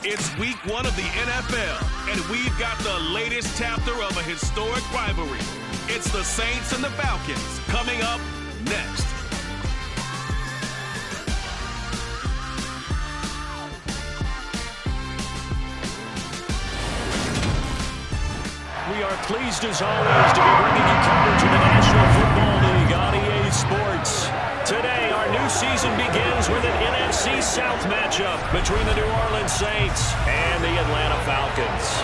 It's week 1 of the NFL, and we've got the latest chapter of a historic rivalry. It's the Saints and the Falcons coming up next. We are pleased as always to be bringing you coverage of the National Football League on EA Sports. Today, our new season begins with an NFC South matchup between the New Orleans Saints and the Atlanta Falcons.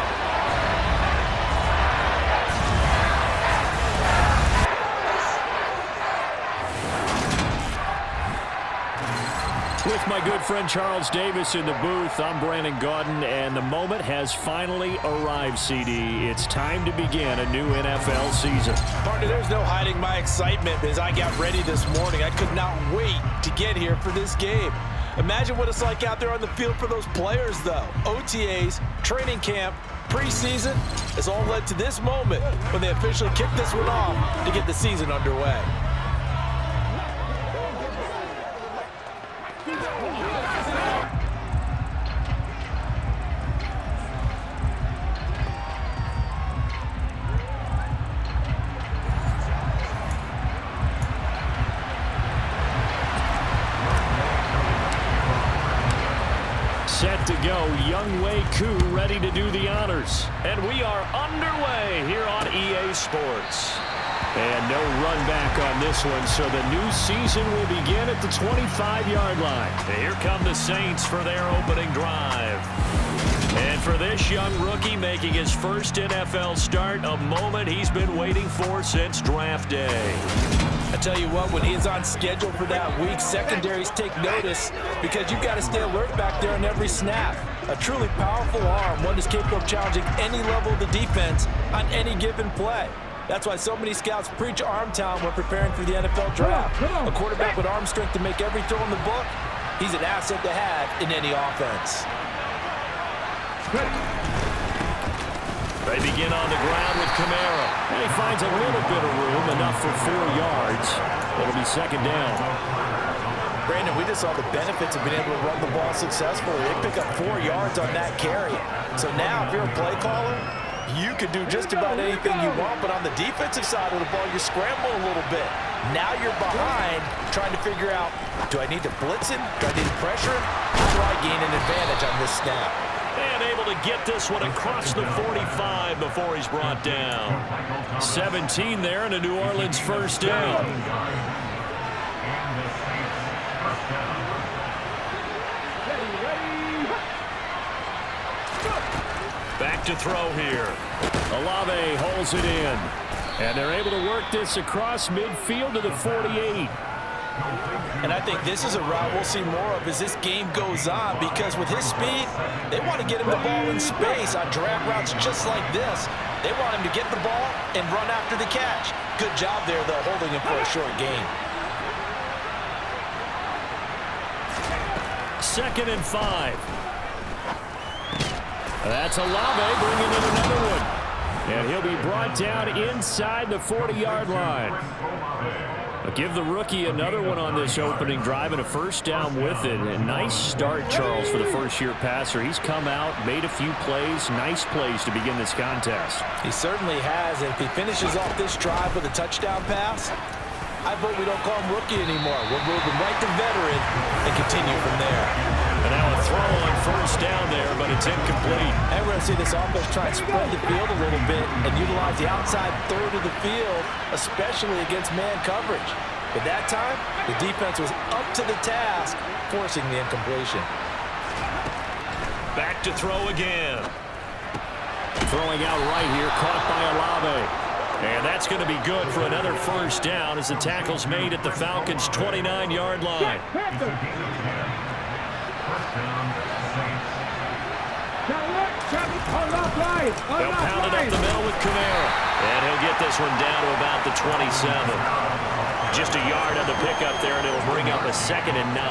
With my good friend Charles Davis in the booth, I'm Brandon Gaudin, and the moment has finally arrived, CD. It's time to begin a new NFL season. Partner, there's no hiding my excitement as I got ready this morning. I could not wait to get here for this game. Imagine what it's like out there on the field for those players, though. OTAs, training camp, preseason, it's all led to this moment when they officially kick this one off to get the season underway. Set to go, Younghoe Koo ready to do the honors. And we are underway here on EA Sports. And no run back on this one, so the new season will begin at the 25-yard line. And here come the Saints for their opening drive. And for this young rookie making his first NFL start, a moment he's been waiting for since draft day. I tell you what, when he is on schedule for that week, secondaries take notice because you've got to stay alert back there on every snap. A truly powerful arm, one that's capable of challenging any level of the defense on any given play. That's why so many scouts preach arm talent when preparing for the NFL draft. A quarterback with arm strength to make every throw in the book, he's an asset to have in any offense. They begin on the ground with Kamara. And he finds a little bit of room, enough for 4 yards. It'll be second down. Brandon, we just saw the benefits of being able to run the ball successfully. They pick up 4 yards on that carry. So now, if you're a play caller, you can do just about anything you want. But on the defensive side of the ball, you scramble a little bit. Now you're behind, trying to figure out, do I need to blitz him? Do I need to pressure him? How do I gain an advantage on this snap? And able to get this one across the 45 before he's brought down. 17 there and a New Orleans first down. Back to throw here. Olave holds it in. And they're able to work this across midfield to the 48. And I think this is a route we'll see more of as this game goes on, because with his speed, they want to get him the ball in space on drag routes just like this. They want him to get the ball and run after the catch. Good job there, though, holding him for a short gain. 2nd and 5. That's Olave bringing in another one. And he'll be brought down inside the 40-yard line. But give the rookie another one on this opening drive and a first down with it. A nice start, Charles, for the first-year passer. He's come out, made a few plays, nice plays to begin this contest. He certainly has, and if he finishes off this drive with a touchdown pass, I vote we don't call him rookie anymore. We'll move him right to veteran and continue from there. And now a throw on first down there, but it's incomplete. And we're going to see this offense try and spread the field a little bit and utilize the outside third of the field, especially against man coverage. But that time, the defense was up to the task, forcing the incompletion. Back to throw again. Throwing out right here, caught by Olave. And that's going to be good for another first down as the tackle's made at the Falcons' 29-yard line. They'll pound it up the middle with Kamara. And he'll get this one down to about the 27. Just a yard on the pickup there, and it'll bring up a 2nd and 9.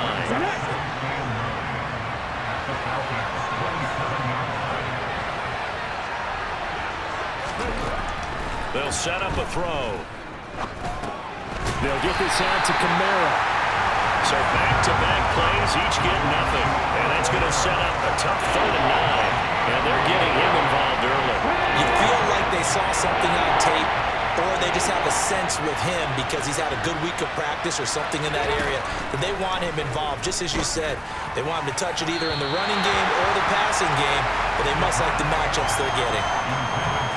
They'll set up a throw. They'll get this out to Kamara. So back-to-back plays, each get nothing. And that's going to set up a tough 3rd and 9. And they're getting him involved early. You feel like they saw something on tape, or they just have a sense with him because he's had a good week of practice or something in that area that they want him involved. Just as you said, they want him to touch it either in the running game or the passing game, but they must like the matchups they're getting.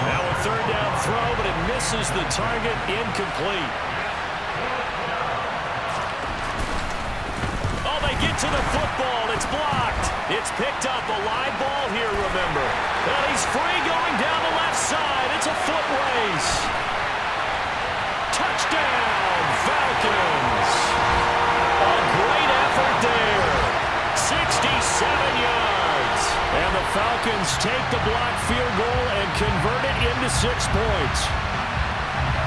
Now a 3rd down throw, but it misses the target, incomplete. Oh, they get to the football. It's blocked. It's picked up. A live ball here, remember. And he's free going down the left side. It's a foot race. Touchdown, Falcons. A great effort there. 67 yards. And the Falcons take the blocked field goal and convert it into 6 points.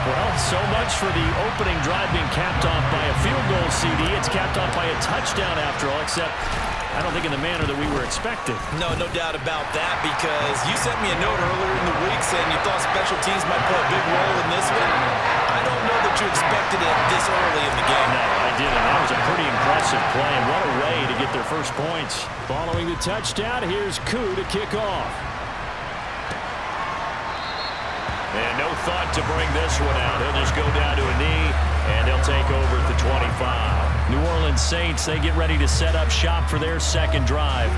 Well, so much for the opening drive being capped off by a field goal, CD. It's capped off by a touchdown after all, except I don't think in the manner that we were expecting. No doubt about that, because you sent me a note earlier in the week saying you thought special teams might play a big role in this one. I don't know that you expected it this early in the game. No, I didn't. That was a pretty impressive play, and what a way to get their first points. Following the touchdown, here's Koo to kick off. And no thought to bring this one out. He'll just go down to a knee, and they'll take over at the 25. New Orleans Saints, they get ready to set up shop for their 2nd drive.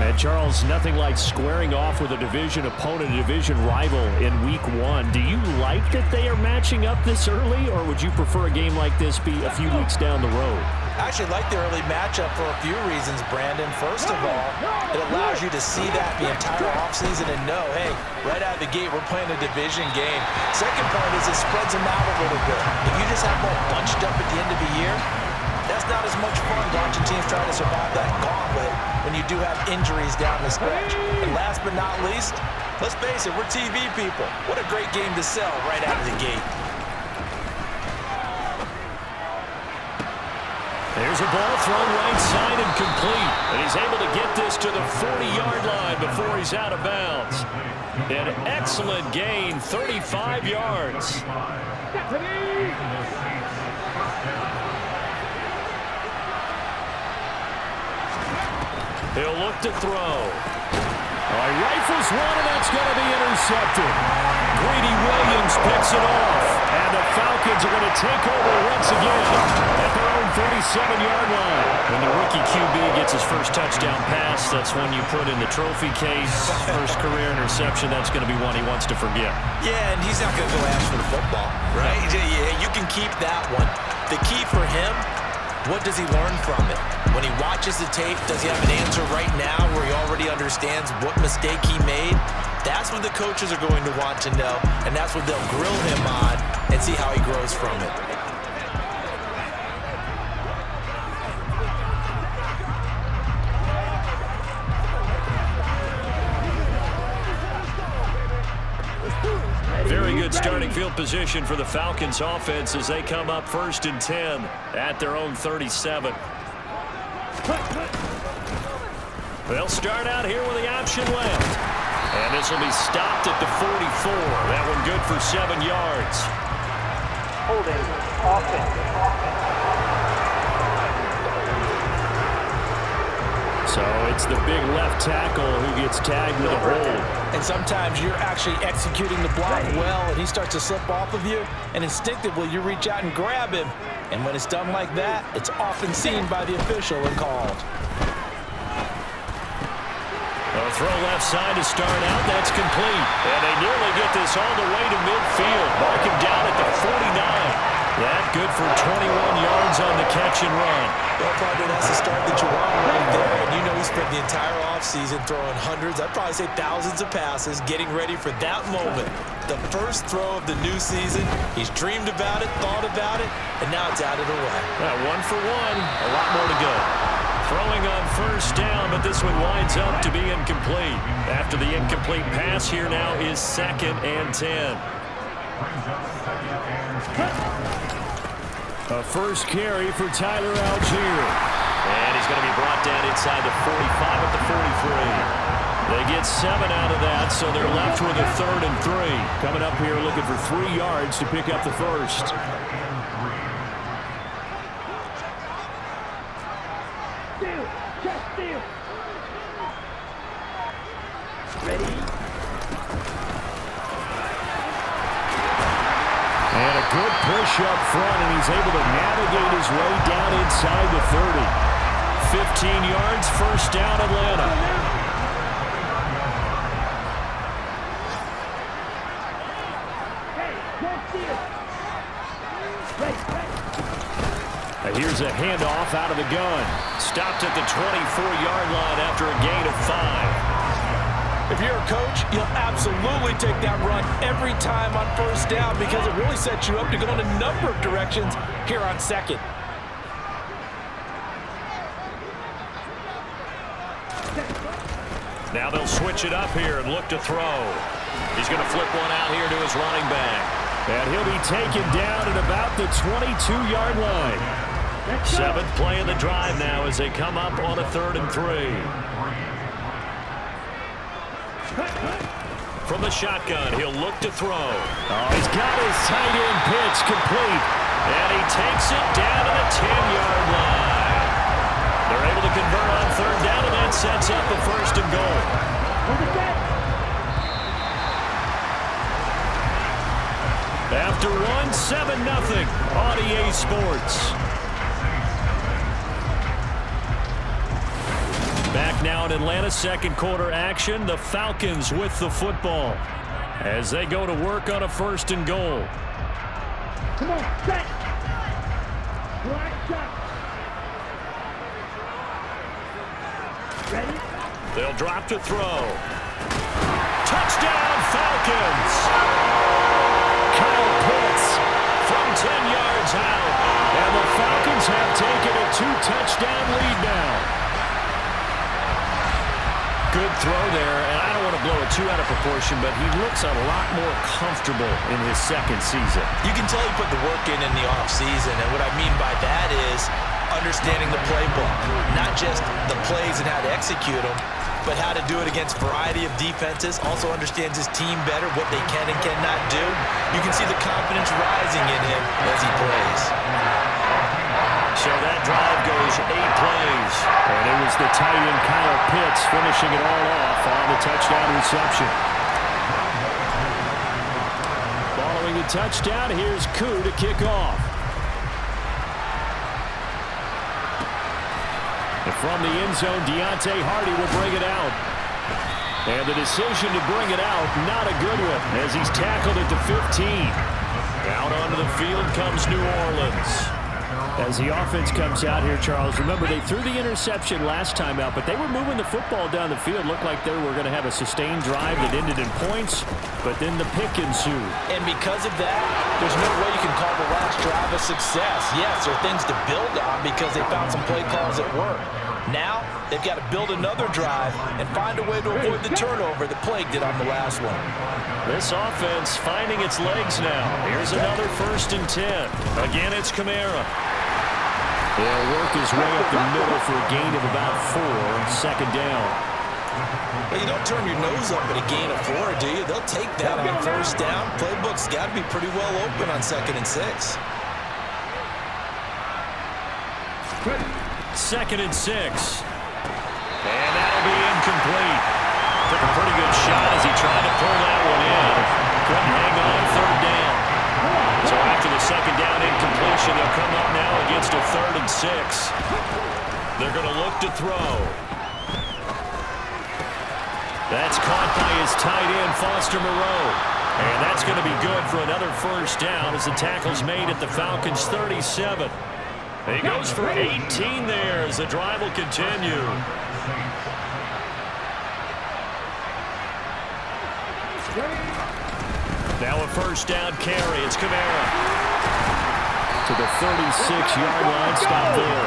And Charles, nothing like squaring off with a division opponent, a division rival in week 1. Do you like that they are matching up this early, or would you prefer a game like this be a few weeks down the road? I actually like the early matchup for a few reasons, Brandon. First of all, it allows you to see that the entire offseason and know, hey, right out of the gate, we're playing a division game. Second point is it spreads them out a little bit. If you just have them all bunched up at the end of the year, that's not as much fun watching teams try to survive that gauntlet when you do have injuries down the stretch. And last but not least, let's face it, we're TV people. What a great game to sell right out of the gate. There's a ball thrown right side and complete. And he's able to get this to the 40-yard line before he's out of bounds. An excellent gain, 35 yards. He'll look to throw. Rifles one, and that's going to be intercepted. Greedy Williams picks it off. And the Falcons are going to take over once again at their own 37-yard line. When the rookie QB gets his first touchdown pass, that's one you put in the trophy case. First career interception, that's going to be one he wants to forget. Yeah, and he's not going to go ask for the football, right? Yeah, you can keep that one. The key for him, what does he learn from it? When he watches the tape, does he have an answer right now where he already understands what mistake he made? That's what the coaches are going to want to know, and that's what they'll grill him on and see how he grows from it. Very good starting field position for the Falcons offense as they come up 1st and 10 at their own 37. They'll start out here with the option left. And this will be stopped at the 44. That one good for 7 yards. Holding offense. So it's the big left tackle who gets tagged with a hold. And sometimes you're actually executing the block well, and he starts to slip off of you, and instinctively you reach out and grab him. And when it's done like that, it's often seen by the official and called. A throw left side to start out. That's complete. And they nearly get this all the way to midfield. Mark him down at the 49. That good for 21 yards on the catch and run. Well, probably that's the start that you want right there. And you know he spent the entire offseason throwing hundreds, I'd probably say thousands of passes, getting ready for that moment. The first throw of the new season. He's dreamed about it, thought about it, and now it's out of the way. One for one. A lot more to go. Throwing on first down, but this one winds up to be incomplete. After the incomplete pass, here now is 2nd and 10. A first carry for Tyler Algier. And he's going to be brought down inside the 45 at the 43. They get 7 out of that, so they're left with a 3rd and 3. Coming up here looking for 3 yards to pick up the first. And a good push up front, and he's able to navigate his way down inside the 30. 15 yards, first down, Atlanta. Here's a handoff out of the gun. Stopped at the 24-yard line after a gain of 5. If you're a coach, you'll absolutely take that run every time on first down because it really sets you up to go in a number of directions here on second. Now they'll switch it up here and look to throw. He's going to flip one out here to his running back. And he'll be taken down at about the 22-yard line. 7th play of the drive now as they come up on a 3rd and 3. From the shotgun, he'll look to throw. Oh, he's got his tight end pitch complete. And he takes it down to the 10-yard line. They're able to convert on 3rd down, and that sets up the 1st and goal. After 7-0 on EA Sports. Back now in Atlanta, second quarter action. The Falcons with the football as they go to work on a 1st and goal. Come on, set. Black shot. Ready? They'll drop to throw. Touchdown, Falcons! Kyle Pitts from 10 yards out. And the Falcons have taken a 2-touchdown lead now. Good throw there, and I don't want to blow it too out of proportion, but he looks a lot more comfortable in his second season. You can tell he put the work in the offseason, and what I mean by that is understanding the playbook. Not just the plays and how to execute them, but how to do it against a variety of defenses. Also understands his team better, what they can and cannot do. You can see the confidence rising in him as he plays. So that drive goes 8 plays. And it was the tight end Kyle Pitts finishing it all off on the touchdown reception. Following the touchdown, here's Koo to kick off. And from the end zone, Deontay Hardy will bring it out. And the decision to bring it out, not a good one, as he's tackled at the 15. Out onto the field comes New Orleans. As the offense comes out here, Charles, remember they threw the interception last time out, but they were moving the football down the field. Looked like they were going to have a sustained drive that ended in points, but then the pick ensued. And because of that, there's no way you can call the last drive a success. Yes, there are things to build on because they found some play calls that work. Now, they've got to build another drive and find a way to avoid the turnover that plagued it on the last one. This offense finding its legs now. Here's another 1st and 10. Again, it's Kamara. He'll work his way up the middle for a gain of about 4, 2nd down. Well, you don't turn your nose up at a gain of 4, do you? They'll take that on 1st down. Playbook's got to be pretty well open on 2nd and 6. 2nd and 6. And that'll be incomplete. Took a pretty good shot as he tried to pull that one in. Couldn't hang on 3rd down. So after the 2nd down incompletion, they'll come up now against a 3rd and 6. They're going to look to throw. That's caught by his tight end, Foster Moreau. And that's going to be good for another 1st down as the tackle's made at the Falcons' 37. He goes for 18 there as the drive will continue. Now a 1st down carry. It's Kamara. To the 36-yard line. Stop there.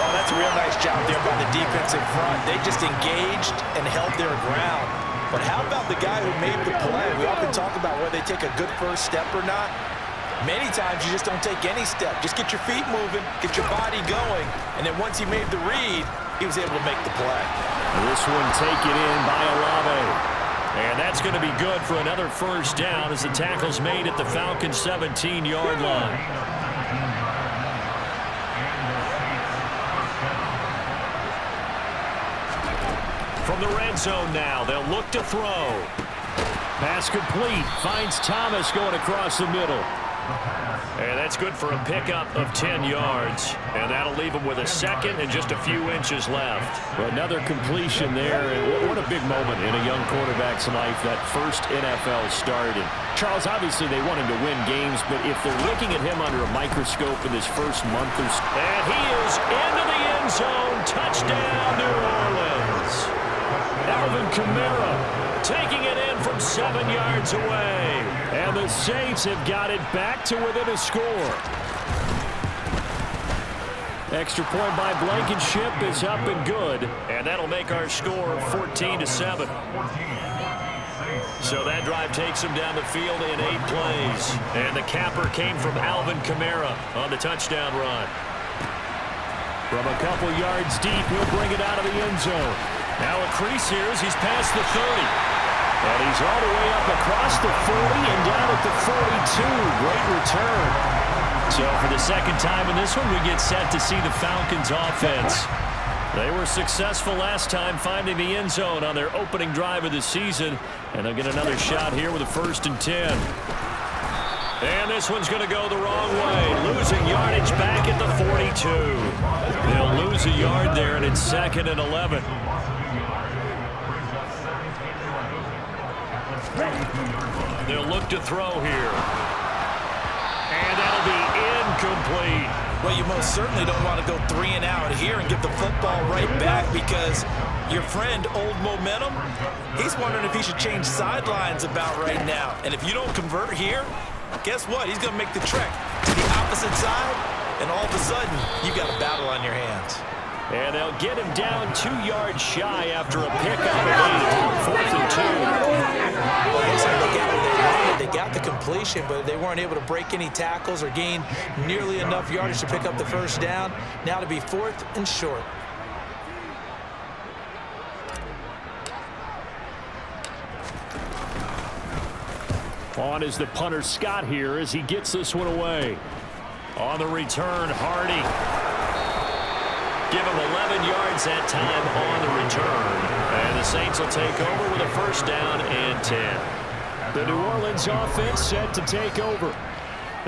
Oh, that's a real nice job there by the defense in front. They just engaged and held their ground. But how about the guy who made the play? We often talk about whether they take a good first step or not. Many times you just don't take any step. Just get your feet moving, get your body going, and then once he made the read, he was able to make the play. This one taken in by Olave. And that's going to be good for another 1st down as the tackle's made at the Falcons' 17-yard line. from the red zone now. They'll look to throw. Pass complete. Finds Thomas going across the middle. And that's good for a pickup of 10 yards. And that'll leave him with a second and just a few inches left. Well, another completion there. And what a big moment in a young quarterback's life, that first NFL start. And Charles, obviously they want him to win games, but if they're looking at him under a microscope in this first month or so. And he is into the end zone. Touchdown, New Orleans. Alvin Kamara taking it in from 7 yards away. And the Saints have got it back to within a score. Extra point by Blankenship is up and good. And that'll make our score 14-7. So that drive takes him down the field in 8 plays. And the capper came from Alvin Kamara on the touchdown run. From a couple yards deep, he'll bring it out of the end zone. Now a crease here as he's past the 30. And he's all the way up across the 40 and down at the 42. Great return. So for the second time in this one, we get set to see the Falcons offense. They were successful last time finding the end zone on their opening drive of the season. And they'll get another shot here with a 1st and 10. And this one's going to go the wrong way. Losing yardage back at the 42. They'll lose a yard there, and it's 2nd and 11. They'll look to throw here. And that'll be incomplete. Well, you most certainly don't want to go 3 and out here and get the football right back, because your friend, Old Momentum, he's wondering if he should change sidelines about right now. And if you don't convert here, guess what? He's going to make the trek to the opposite side, and all of a sudden, you've got a battle on your hands. And they'll get him down 2 yards shy after a pickup of 8. 4th and 2. Looks like they got what they wanted. They got the completion, but they weren't able to break any tackles or gain nearly enough yardage to pick up the first down. Now to be 4th and short. On is the punter Scott here as he gets this one away. On the return, Hardy. Give him 11 yards that time on the return. And the Saints will take over with a 1st down and 10. The New Orleans offense set to take over.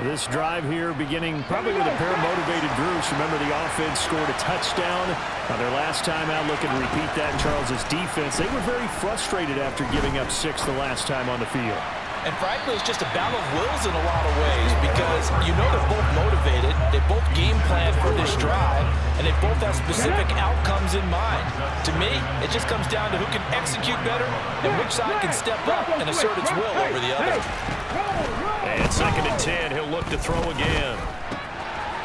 This drive here beginning probably with a pair of motivated groups. Remember, the offense scored a touchdown on their last time out. Looking to repeat that in Charles's defense. They were very frustrated after giving up 6 the last time on the field. And frankly, it's just a battle of wills in a lot of ways, because you know they're both motivated, they both game plan for this drive, and they both have specific outcomes in mind. To me, it just comes down to who can execute better and which side can step up and assert its will over the other. And 2nd and 10, he'll look to throw again.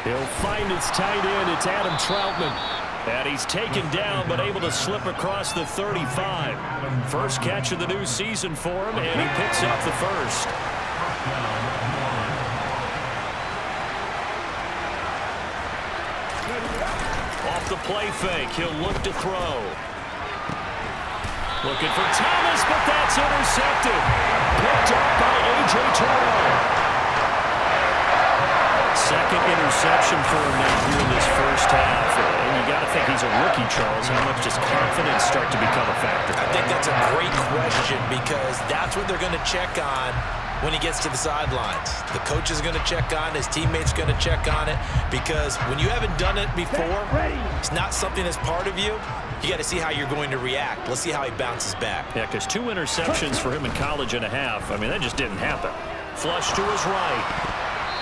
He'll find his tight end. It's Adam Troutman. And he's taken down, but able to slip across the 35. First catch of the new season for him, and he picks up the first. Off the play fake, he'll look to throw. Looking for Thomas, but that's intercepted. Picked up by A.J. Terrell. Second interception for him now here in this first half. And you got to think he's a rookie, Charles. How much does confidence start to become a factor? I think that's a great question, because that's what they're going to check on when he gets to the sidelines. The coach is going to check on, his teammates going to check on it, because when you haven't done it before, it's not something that's part of you. You got to see how you're going to react. Let's see how he bounces back. Yeah, because 2 interceptions for him in college and a half. I mean, that just didn't happen. Flush to his right.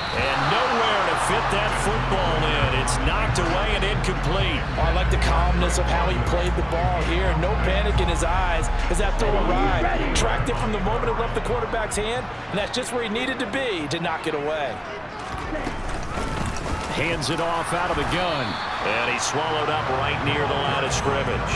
And nowhere to fit that football in. It's knocked away and incomplete. Oh, I like the calmness of how he played the ball here. No panic in his eyes as that throw arrived. Tracked it from the moment it left the quarterback's hand, and that's just where he needed to be to knock it away. Hands it off out of the gun. And he's swallowed up right near the line of scrimmage.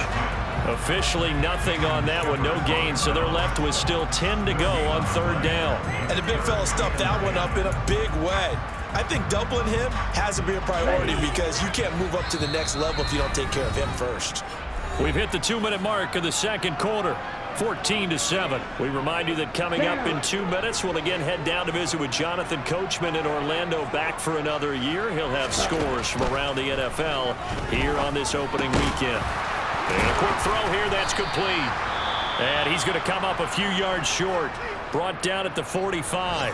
Officially nothing on that one, no gain, so they're left with still 10 to go on 3rd down. And the big fella stuffed that one up in a big way. I think doubling him has to be a priority, because you can't move up to the next level if you don't take care of him first. We've hit the 2-minute mark of the 2nd quarter. 14-7. We remind you that coming up in 2 minutes, we'll again head down to visit with Jonathan Coachman in Orlando, back for another year. He'll have scores from around the NFL here on this opening weekend. And a quick throw here, that's complete. And he's going to come up a few yards short. Brought down at the 45.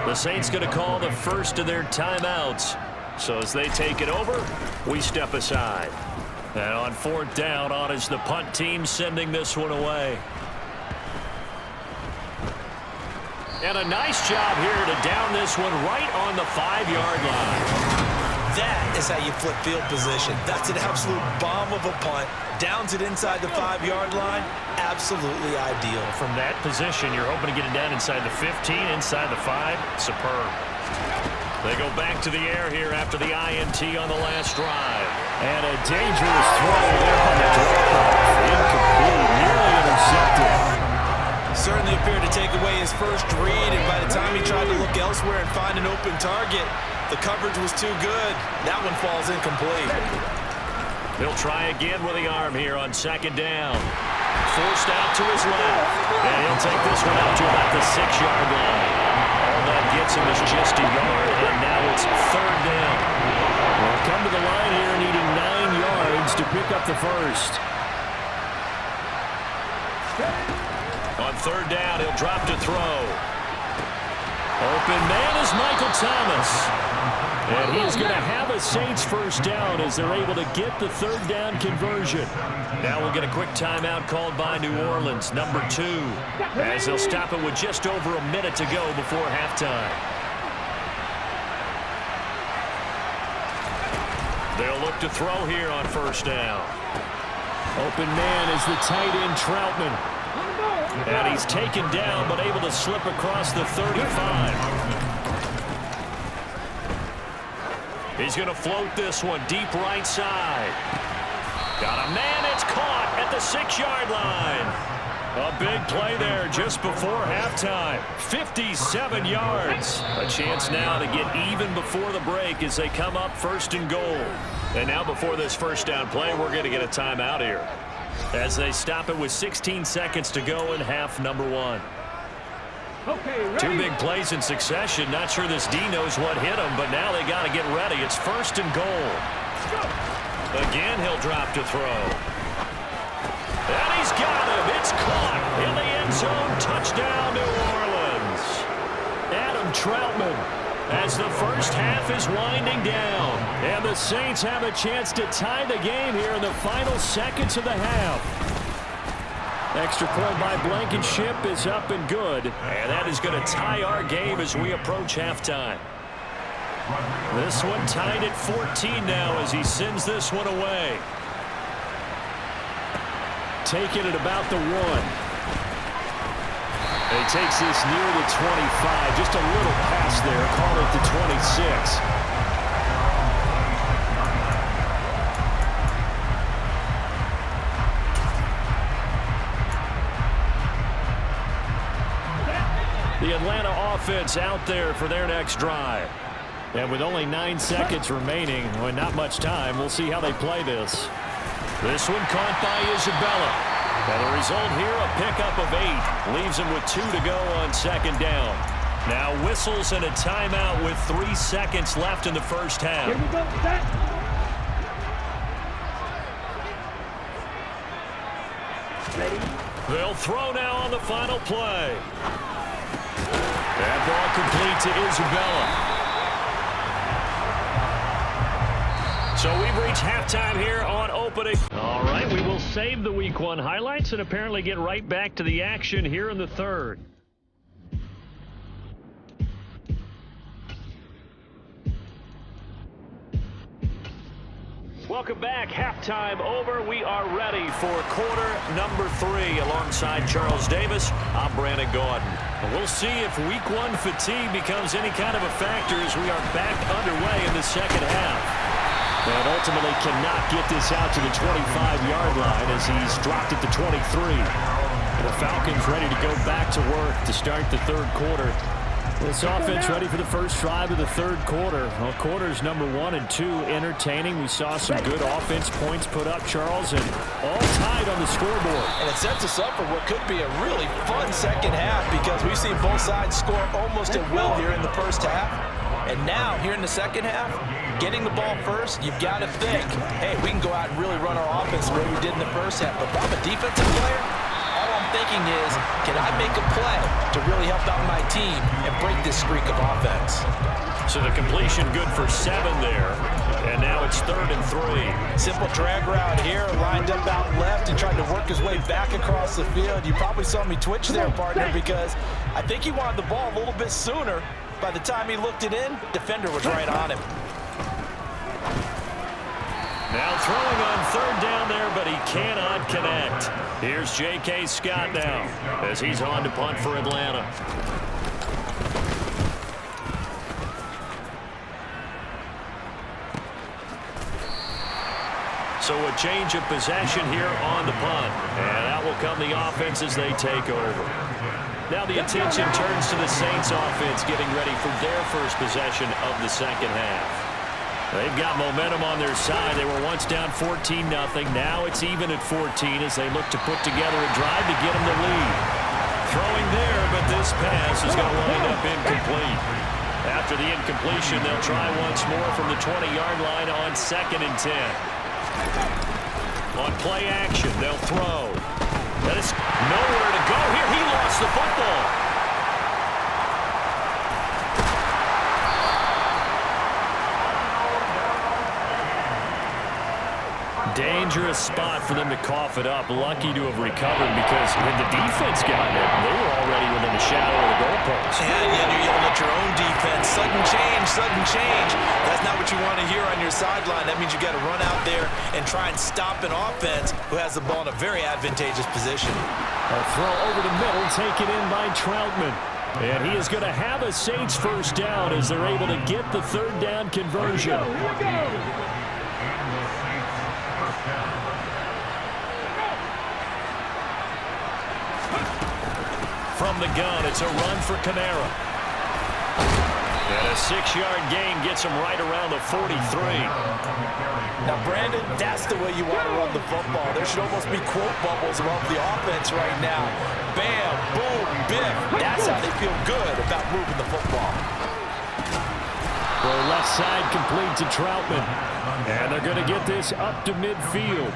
The Saints going to call the first of their timeouts. So as they take it over, we step aside. And on fourth down, on is the punt team sending this one away. And a nice job here to down this one right on the 5-yard line. That is how you flip field position. That's an absolute bomb of a punt. Downs it inside the 5-yard line. Absolutely ideal. From that position, you're hoping to get it down inside the 15, inside the 5. Superb. They go back to the air here after the INT on the last drive. And a dangerous throw there on the drop-off. Incomplete, nearly intercepted. Certainly appeared to take away his first read, and by the time he tried to look elsewhere and find an open target, the coverage was too good. That one falls incomplete. He'll try again with the arm here on second down. Forced out to his left. And he'll take this one out to about the 6-yard line. All that gets him is just a yard, and now it's third down. We'll come to the line here needing 9 yards to pick up the first. On third down, he'll drop to throw. Open man is Michael Thomas. And he's going to have a Saints first down as they're able to get the third down conversion. Now we'll get a quick timeout called by New Orleans, number 2, as they'll stop it with just over a minute to go before halftime. They'll look to throw here on first down. Open man is the tight end Troutman. And he's taken down but able to slip across the 35. He's going to float this one deep right side. Got a man, it's caught at the 6-yard line. A big play there just before halftime. 57 yards. A chance now to get even before the break as they come up first and goal. And now before this first down play, we're going to get a timeout here, as they stop it with 16 seconds to go in half number 1. Okay, ready. 2 big plays in succession. Not sure this D knows what hit him, but now they got to get ready. It's first and goal. Again, he'll drop to throw. And he's got him. It's caught in the end zone. Touchdown, New Orleans. Adam Troutman, as the first half is winding down. And the Saints have a chance to tie the game here in the final seconds of the half. Extra point by Blankenship is up and good. And that is going to tie our game as we approach halftime. This one tied at 14 now as he sends this one away. Taking it about the 1. And he takes this near the 25. Just a little pass there. Call it the 26. The Atlanta offense out there for their next drive. And with only 9 seconds remaining, well, not much time, we'll see how they play this. This one caught by Isabella. And the result here, a pickup of 8. Leaves him with 2 to go on second down. Now whistles and a timeout with 3 seconds left in the first half. Here we go, set. Ready. They'll throw now on the final play. That ball complete to Isabella. So we've reached halftime here on opening. All right, we will save the Week 1 highlights and apparently get right back to the action here in the third. Welcome back. Halftime over. We are ready for quarter number 3 alongside Charles Davis. I'm Brandon Gaudin. And we'll see if Week 1 fatigue becomes any kind of a factor as we are back underway in the second half. And ultimately cannot get this out to the 25-yard line as he's dropped it to 23. And the Falcons ready to go back to work to start the third quarter. This offense ready for the first drive of the third quarter. Well, quarters number 1 and 2 entertaining. We saw some good offense points put up, Charles, and all tied on the scoreboard. And it sets us up for what could be a really fun second half because we've seen both sides score almost at will here in the first half. And now, here in the second half, getting the ball first, you've got to think, hey, we can go out and really run our offense the way we did in the first half. But if I'm a defensive player, all I'm thinking is, can I make a play to really help out my team and break this streak of offense? So the completion good for 7 there. And now it's 3rd and 3. Simple drag route here, lined up out left and tried to work his way back across the field. You probably saw me twitch there, partner, because I think he wanted the ball a little bit sooner. By the time he looked it in, defender was right on him. Now throwing on 3rd down there, but he cannot connect. Here's J.K. Scott now as he's on to punt for Atlanta. So a change of possession here on the punt. And out will come the offense as they take over. Now the attention turns to the Saints offense getting ready for their first possession of the second half. They've got momentum on their side. They were once down 14-0. Now it's even at 14 as they look to put together a drive to get them the lead. Throwing there, but this pass is going to wind up incomplete. After the incompletion, they'll try once more from the 20-yard line on 2nd and 10. On play action, they'll throw. That is nowhere to go here. He lost the football. Dangerous spot for them to cough it up. Lucky to have recovered because when the defense got it, they were already within the shadow of the goalpost. Yeah, you're yelling at your own defense. Sudden change, sudden change. That's not what you want to hear on your sideline. That means you got to run out there and try and stop an offense who has the ball in a very advantageous position. A throw over the middle, taken in by Troutman. And he is going to have a Saints first down as they're able to get the 3rd down conversion. From the gun, it's a run for Kamara. And a 6-yard gain gets him right around the 43. Now, Brandon, that's the way you want to run the football. There should almost be quote bubbles above the offense right now. Bam, boom, biff. That's how they feel good about moving the football. The left side complete to Troutman. And they're going to get this up to midfield.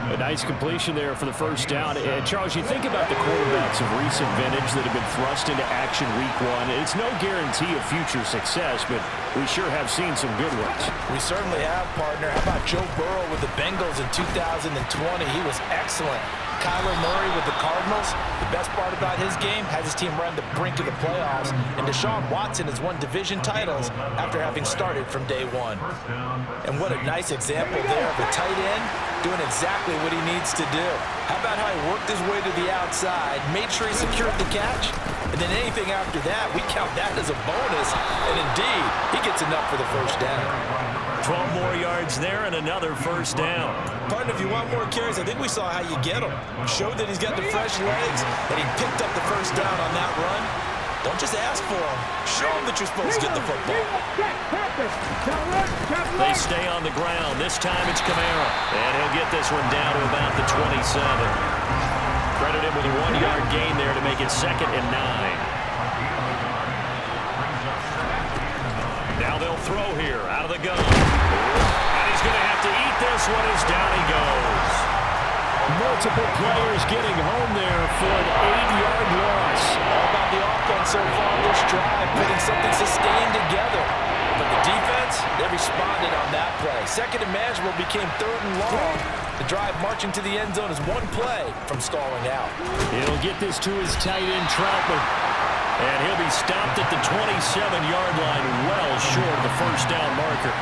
A nice completion there for the first down. And Charles, you think about the quarterbacks of recent vintage that have been thrust into action week 1. It's no guarantee of future success, but we sure have seen some good ones. We certainly have, partner. How about Joe Burrow with the Bengals in 2020? He was excellent. Kyler Murray with the Cardinals. The best part about his game, has his team run the brink of the playoffs. And Deshaun Watson has won division titles after having started from day 1. And what a nice example there of a tight end doing exactly what he needs to do. How about how he worked his way to the outside, made sure he secured the catch, and then anything after that, we count that as a bonus. And indeed, he gets enough for the first down. 12 more yards there and another first down. Partner, if you want more carries, I think we saw how you get them. Showed that he's got the fresh legs, that he picked up the first down on that run. Don't just ask for them. Show them that you're supposed to get the football. They stay on the ground. This time it's Kamara. And he'll get this one down to about the 27. Credit him with a 1-yard gain there to make it 2nd and 9. Now they'll throw here out of the gun. And he's going to have to eat this one as down he goes. Multiple players getting home there for an 8-yard loss. All about the offense so far this drive, putting something sustained together. But the defense, they responded on that play. 2nd and manageable became 3rd and long. The drive marching to the end zone is one play from stalling out. He'll get this to his tight end, Troutman. And he'll be stopped at the 27-yard line, well short of the first down marker.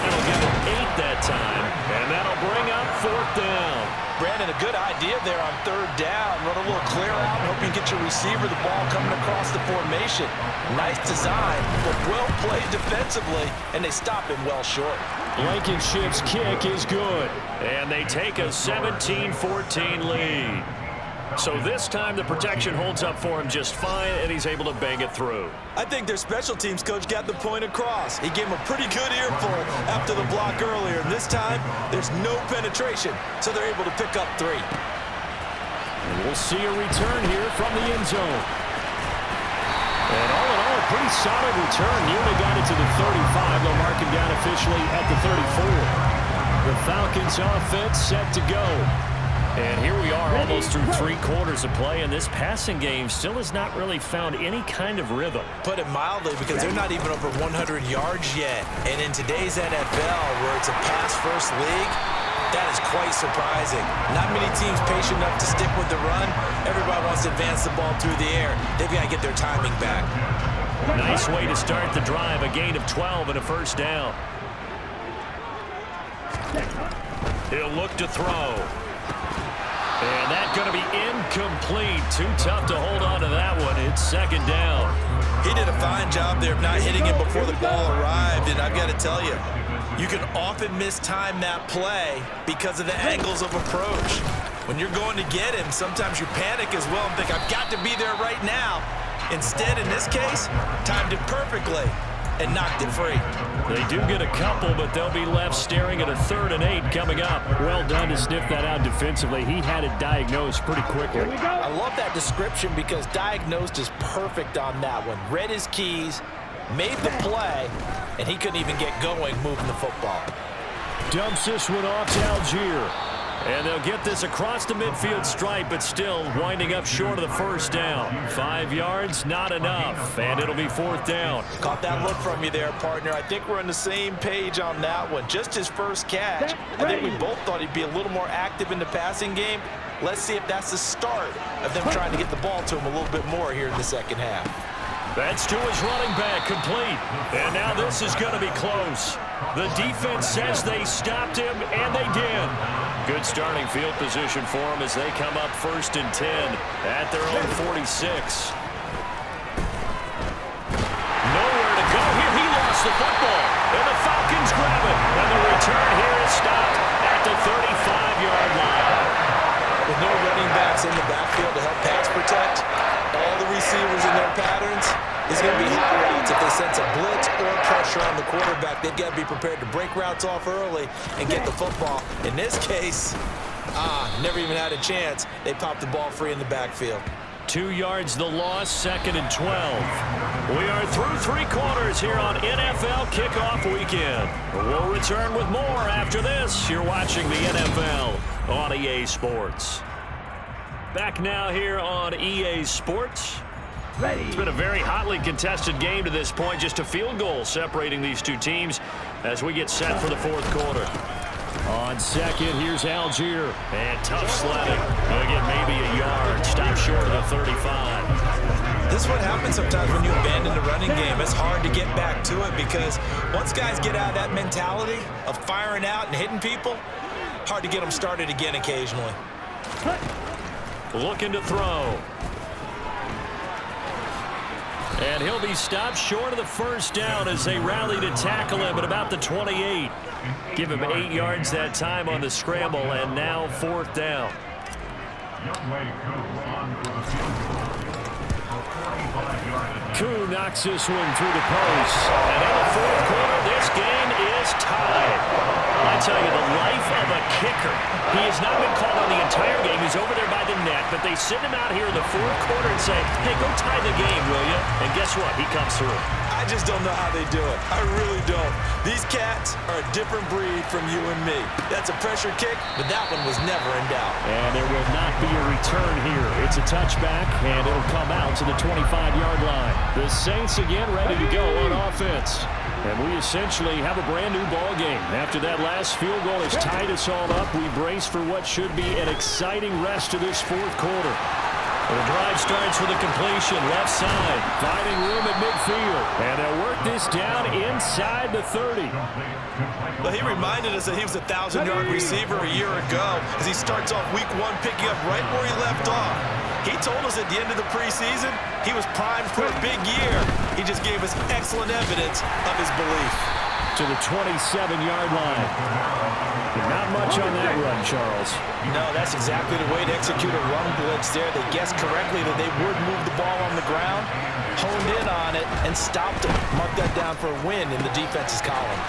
It'll give him 8 that time, and that'll bring up 4th down. Brandon, a good idea there on 3rd down. Run a little clear out and hope you get your receiver the ball coming across the formation. Nice design, but well played defensively, and they stop him well short. Blankenship's kick is good, and they take a 17-14 lead. So this time the protection holds up for him just fine, and he's able to bang it through. I think their special teams coach got the point across. He gave him a pretty good earful after the block earlier. And this time, there's no penetration, so they're able to pick up 3. And we'll see a return here from the end zone. And all in all, pretty solid return. Nearly got it to the 35. They'll mark him down officially at the 34. The Falcons offense set to go. And here we are almost through 3 quarters of play, and this passing game still has not really found any kind of rhythm. Put it mildly, because they're not even over 100 yards yet. And in today's NFL, where it's a pass-first league, that is quite surprising. Not many teams patient enough to stick with the run. Everybody wants to advance the ball through the air. They've got to get their timing back. Nice way to start the drive, a gain of 12 and a first down. He'll look to throw. And that's going to be incomplete. Too tough to hold on to that one. It's second down. He did a fine job there of not hitting him before the ball arrived. And I've got to tell you, you can often mistime that play because of the angles of approach. When you're going to get him, sometimes you panic as well and think, I've got to be there right now. Instead, in this case, timed it perfectly and knocked it free. They do get a couple, but they'll be left staring at a 3rd and 8 coming up. Well done to sniff that out defensively. He had it diagnosed pretty quickly. I love that description because diagnosed is perfect on that one. Read his keys, made the play, and he couldn't even get going moving the football. Dumps this one off to Algier. And they'll get this across the midfield stripe, but still winding up short of the first down. 5 yards, not enough, and it'll be 4th down. Caught that look from you there, partner. I think we're on the same page on that one. Just his first catch. I think we both thought he'd be a little more active in the passing game. Let's see if that's the start of them trying to get the ball to him a little bit more here in the second half. That's to his running back, complete. And now this is going to be close. The defense says they stopped him, and they did. Good starting field position for them as they come up 1st and 10 at their own 46. Nowhere to go here. He lost the football, and the Falcons grab it. And the return here is stopped at the 35-yard line. With no running backs in the backfield to help pass protect, all the receivers in their patterns is going to be hot routes. If they sense a blitz or pressure on the quarterback, they've got to be prepared to break routes off early and get the football. In this case, never even had a chance. They popped the ball free in the backfield. 2 yards the loss, 2nd and 12. We are through 3 quarters here on NFL Kickoff Weekend. We'll return with more after this. You're watching the NFL on EA Sports. Back now here on EA Sports. It's been a very hotly contested game to this point. Just a field goal separating these two teams as we get set for the 4th quarter. On second, here's Algier. And tough sledding. They'll get maybe a yard. Stop short of the 35. This is what happens sometimes when you abandon the running game. It's hard to get back to it because once guys get out of that mentality of firing out and hitting people, hard to get them started again occasionally. Looking to throw. And he'll be stopped short of the first down as they rally to tackle him at about the 28. Give him 8 yards that time on the scramble, and now 4th down. Koo knocks this one through the post. And in the 4th quarter, this game is tied. I tell you, the life of a kicker. He has not been called on the entire game. He's over there by the net, but they send him out here in the 4th quarter and say, hey, go tie the game, will you? And guess what? He comes through. I just don't know how they do it. I really don't. These cats are a different breed from you and me. That's a pressure kick, but that one was never in doubt. And there will not be a return here. It's a touchback, and it'll come out to the 25-yard line. The Saints again ready to go on offense. And we essentially have a brand-new ball game. After that last field goal has tied us all up, we brace for what should be an exciting rest of this 4th quarter. The drive starts with a completion, left side, finding room at midfield. And they'll work this down inside the 30. Well, he reminded us that he was a 1,000-yard receiver a year ago as he starts off week 1 picking up right where he left off. He told us at the end of the preseason he was primed for a big year. He just gave us excellent evidence of his belief. To the 27-yard line. Not much on that run, Charles. No, that's exactly the way to execute a run blitz there. They guessed correctly that they would move the ball on the ground, honed in on it, and stopped him. Mark that down for a win in the defense's column.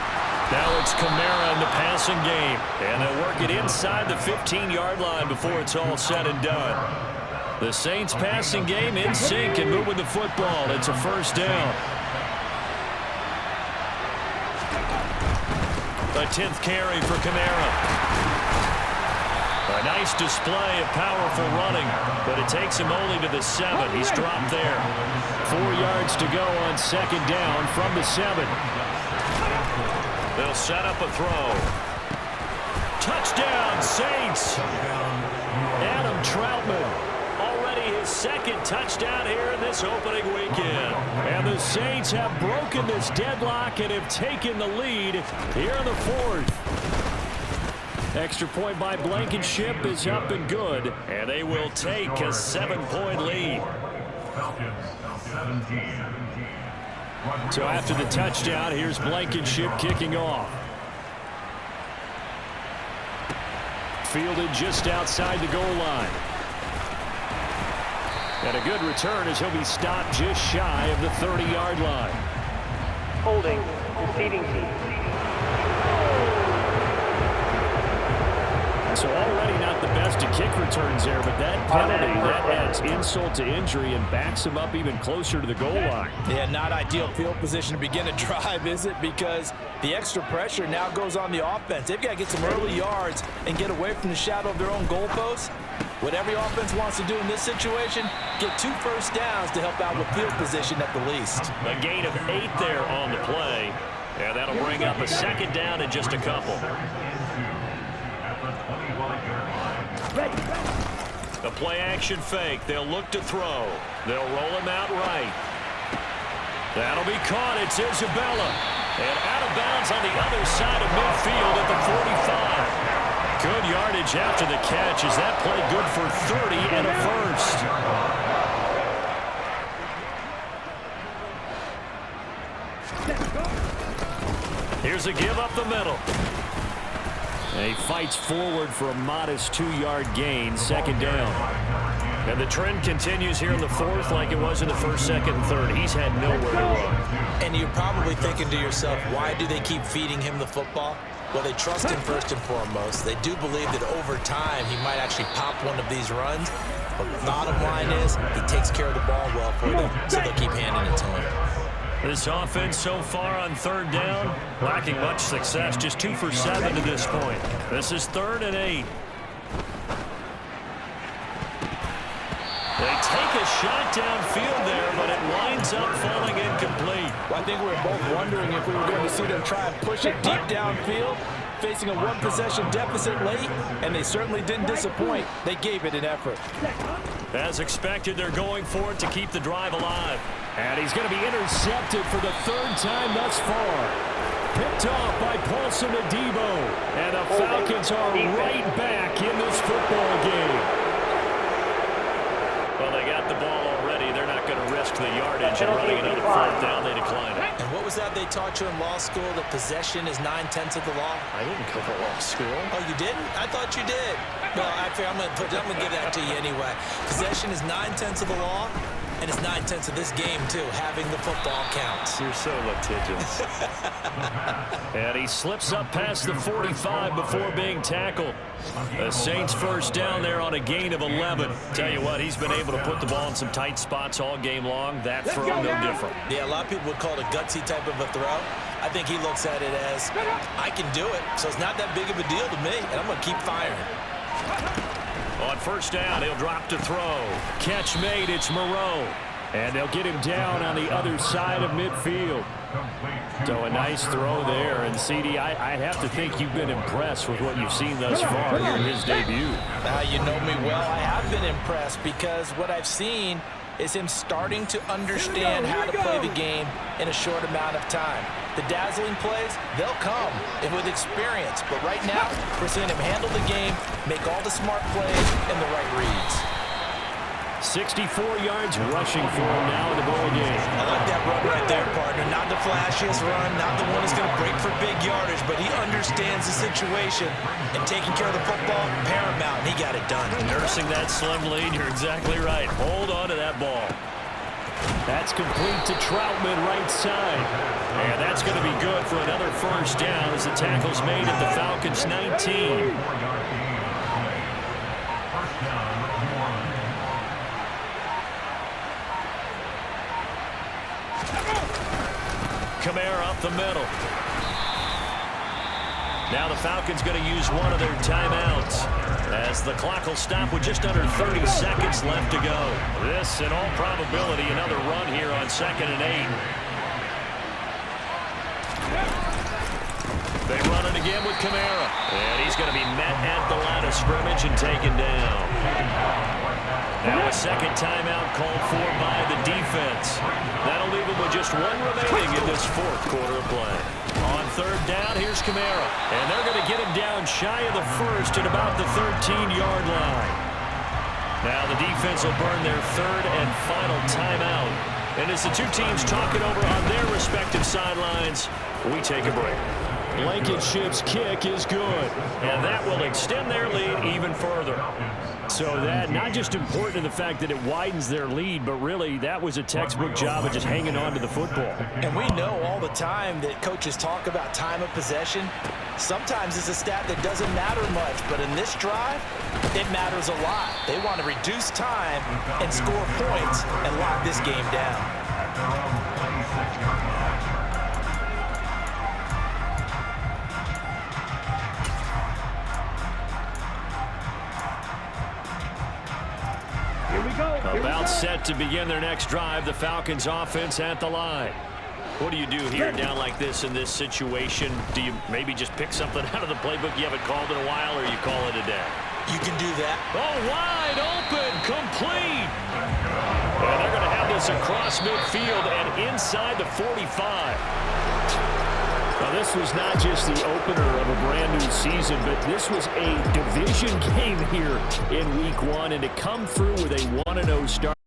Now it's Kamara in the passing game, and they'll work it inside the 15-yard line before it's all said and done. The Saints passing game in sync and moving the football. It's a first down. A 10th carry for Kamara. A nice display of powerful running, but it takes him only to the 7. He's dropped there. 4 yards to go on second down from the 7. They'll set up a throw. Touchdown, Saints. Adam Troutman. Already his second touchdown here in this opening weekend. And the Saints have broken this deadlock and have taken the lead here in the 4th. Extra point by Blankenship is up and good, and they will take a 7-point lead. So after the touchdown, here's Blankenship kicking off. Fielded just outside the goal line. And a good return as he'll be stopped just shy of the 30-yard line. Holding. Receiving team. So already not the best of kick returns there, but that penalty, that adds insult to injury and backs him up even closer to the goal line. Yeah, not ideal field position to begin a drive, is it? Because the extra pressure now goes on the offense. They've got to get some early yards and get away from the shadow of their own goalposts. What every offense wants to do in this situation, get 2 first downs to help out with field position at the least. A gain of 8 there on the play, and that'll bring up a second down in just a couple. The play action fake. They'll look to throw. They'll roll him out right. That'll be caught. It's Isabella. And out of bounds on the other side of midfield at the 45. Good yardage after the catch. Is that play good for 30 and a first? Here's a give up the middle. And he fights forward for a modest 2-yard gain, second down. And the trend continues here in the 4th like it was in the 1st, 2nd, and 3rd. He's had nowhere to run. And you're probably thinking to yourself, why do they keep feeding him the football? Well, they trust him first and foremost. They do believe that over time he might actually pop one of these runs. But the bottom line is he takes care of the ball well for them, so they'll keep handing it to him. This offense so far on 3rd down, lacking much success, just 2 for 7 to this point. This is 3rd and 8. They take a shot downfield there, but it winds up falling incomplete. Well, I think we were both wondering if we were going to see them try and push it deep downfield, facing a 1-possession deficit late, and they certainly didn't disappoint. They gave it an effort. As expected, they're going for it to keep the drive alive. And he's going to be intercepted for the 3rd time thus far. Picked off by Paulson Adebo. And the Falcons are right back in this football game. Well, they got the ball already. They're not going to risk the yardage and running another 4th down. They decline it. And what was that they taught you in law school, that possession is 9/10 of the law? I didn't go to law school. Oh, you didn't? I thought you did. Well, I'm going to give that to you anyway. Possession is 9/10 of the law. And it's 9/10 of this game, too. Having the football counts. You're so litigious. And he slips up past the 45 before being tackled. The Saints first down there on a gain of 11. Tell you what, he's been able to put the ball in some tight spots all game long. That throw, no different. Yeah, a lot of people would call it a gutsy type of a throw. I think he looks at it as, I can do it, so it's not that big of a deal to me, and I'm going to keep firing. On first down, he'll drop to throw. Catch made, it's Moreau. And they'll get him down on the other side of midfield. So a nice throw there. And, CD, I have to think you've been impressed with what you've seen thus far here in his debut. You know me well. I have been impressed because what I've seen is him starting to understand how to play the game in a short amount of time. The dazzling plays, they'll come with experience. But right now, we're seeing him handle the game, make all the smart plays, and the right reads. 64 yards rushing for him now in the ball game. I like that run right there, partner. Not the flashiest run, not the one that's going to break for big yardage, but he understands the situation, and taking care of the football, paramount, and he got it done. Nursing that slim lead, you're exactly right. Hold on to that ball. That's complete to Troutman, right side. And that's going to be good for another first down as the tackle's made at the Falcons' 19. Kamara up the middle. Now the Falcons going to use one of their timeouts as the clock will stop with just under 30 seconds left to go. This, in all probability, another run here on 2nd and 8. They run it again with Kamara. And he's going to be met at the line of scrimmage and taken down. Now a second timeout called for by the defense. That'll leave them with just one remaining in this 4th quarter of play. On 3rd down, here's Kamara. And they're going to get him down shy of the 1st at about the 13-yard line. Now the defense will burn their 3rd and final timeout. And as the two teams talk it over on their respective sidelines, we take a break. Blankenship's kick is good. And that will extend their lead even further. So that not just important in the fact that it widens their lead, but really that was a textbook job of just hanging on to the football. And we know all the time that coaches talk about time of possession. Sometimes it's a stat that doesn't matter much, but in this drive, it matters a lot. They want to reduce time and score points and lock this game down. About set to begin their next drive, the Falcons offense at the line. What do you do here down like this in this situation? Do you maybe just pick something out of the playbook you haven't called in a while, or you call it a day? You can do that. Oh, wide open, complete. And they're going to have this across midfield and inside the 45. Now, this was not just the opener of a brand-new season, but this was a division game here in Week 1, and to come through with a 1-0 start.